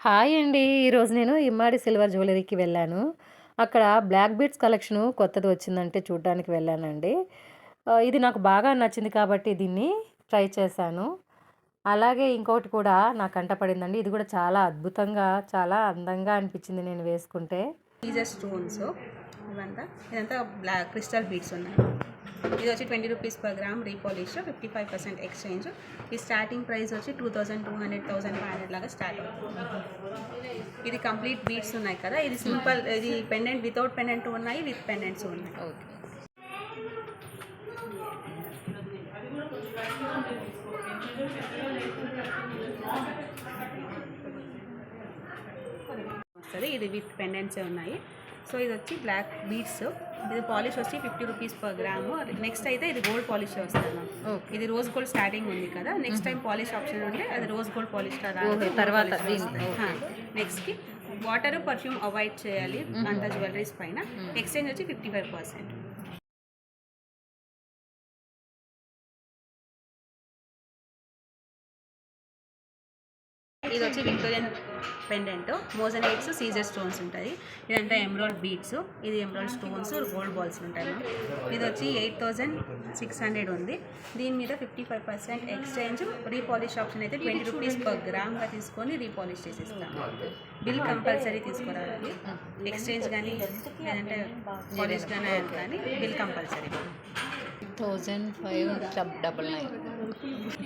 Hi అండి. ఈరోజు నేను ఇమ్మాడి సిల్వర్ జ్యువెలరీకి వెళ్ళాను. అక్కడ బ్లాక్ బీడ్స్ కలెక్షను కొత్తది వచ్చిందంటే చూడ్డానికి వెళ్ళానండి. ఇది నాకు బాగా నచ్చింది కాబట్టి దీన్ని ట్రై చేశాను. అలాగే ఇంకోటి కూడా నా కంట పడిందండి. ఇది కూడా చాలా అద్భుతంగా, చాలా అందంగా అనిపించింది నేను వేసుకుంటే. సీజర్ స్టోన్స్ ఇదంతా బ్లాక్ క్రిస్టల్ బీడ్స్ ఉన్నాయి. ఇది వచ్చి 20 rupees per gram repolish, 55% exchange. ఈ స్టార్టింగ్ ప్రైస్ వచ్చి 2200, 1500 లాగా స్టార్ట్ అవుతుంది. ఇది కంప్లీట్ బీడ్స్ ఉన్నాయి కదా, ఇది సింపుల్, ఇది పెండెంట్ వితౌట్ పెండెంట్ ఉన్నాయి, విత్ పెండెంట్స్ ఉన్నాయి. ఓకే. వస్తుంది, ఇది విత్ పెండెంట్సే ఉన్నాయి. సో ఇది వచ్చి బ్లాక్ బీడ్స్, ఇది పాలిష్ వచ్చి 50 రూపీస్ పర్ గ్రాము. నెక్స్ట్ అయితే ఇది గోల్డ్ పాలిష్ వస్తుంది మ్యామ్. ఇది రోజ్ గోల్డ్ స్టార్టింగ్ ఉంది కదా, నెక్స్ట్ టైం పాలిష్ ఆప్షన్ ఉంటే అది రోజ్ గోల్డ్ పాలిష్ తర్వాత నెక్స్ట్కి వాటర్ పర్ఫ్యూమ్ అవాయిడ్ చేయాలి అంత జ్యువెలరీస్ పైన. ఎక్స్చేంజ్ వచ్చి 55%. ఇది వచ్చి విక్టోరియన్ పెండెంట్, మోజనైట్స్, సీజర్ స్టోన్స్ ఉంటుంది. ఇదంతా ఎమరాల్డ్ బీడ్స్, ఇది ఎమరాల్డ్ స్టోన్స్, గోల్డ్ బాల్స్ ఉంటాయి. ఇది వచ్చి 8600 ఉంది. దీని మీద 55% ఎక్స్చేంజ్. రీపాలిష్ ఆప్షన్ అయితే 20 రూపీస్ పర్ గ్రామ్గా తీసుకొని రీపాలిష్ చేసిస్తాము. బిల్ కంపల్సరీ తీసుకురావాలి. ఎక్స్చేంజ్ కానీ లేదంటే పాలిష్ కానీ బిల్ కంపల్సరీ. 1599.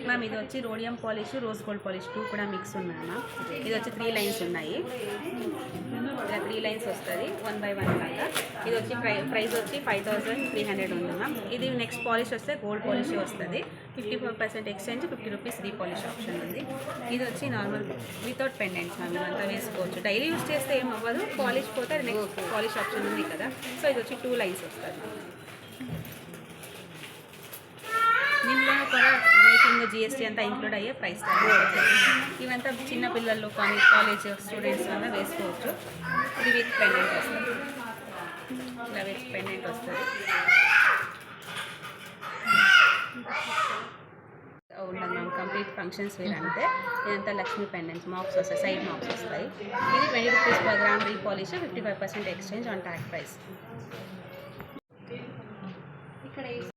మ్యామ్ ఇది వచ్చి rhodium polish, rose gold polish 2 కూడా మిక్స్ ఉన్నాయి మ్యామ్. ఇది వచ్చి 3 లైన్స్ ఉన్నాయి, ఇలా 3 లైన్స్ వస్తుంది 1 by 1 లాగా. ఇది వచ్చి ప్రైస్ వచ్చి 5300 ఉంది మ్యామ్. ఇది నెక్స్ట్ పాలిష్ వస్తే గోల్డ్ పాలిష్ వస్తుంది. 55% ఎక్స్చేంజ్, 50 రూపీస్ రీపాలిష్ ఆప్షన్ ఉంది. ఇది వచ్చి నార్మల్ వితౌట్ పెండెంట్స్ మ్యామ్, ఇదంతా వేసుకోవచ్చు. డైలీ యూస్ చేస్తే ఏం అవ్వదు, పాలిష్ పోతే నెక్స్ట్ పాలిష్ ఆప్షన్ ఉంది కదా. సో ఇది వచ్చి 2 లైన్స్ వస్తుంది. దీంట్లో కూడా మేకింగ్, జిఎస్టీ అంతా ఇంక్లూడ్ అయ్యే ప్రైస్. ఇవంతా చిన్న పిల్లలు కానీ కాలేజ్ స్టూడెంట్స్ వల్ల వేసుకోవచ్చు. ఇది విత్ పెండెంట్ వస్తుంది, ఇలా విత్ పెండెంట్ వస్తుంది. ఉండదు మ్యామ్, కంప్లీట్ ఫంక్షన్స్ వేర్ అంటే. ఇదంతా లక్ష్మీ పెండెంట్స్, మాప్స్ వస్తాయి, సైడ్ మాప్స్ వస్తాయి. ఇది 20 rupees per gram repolish, 55% exchange on tag price.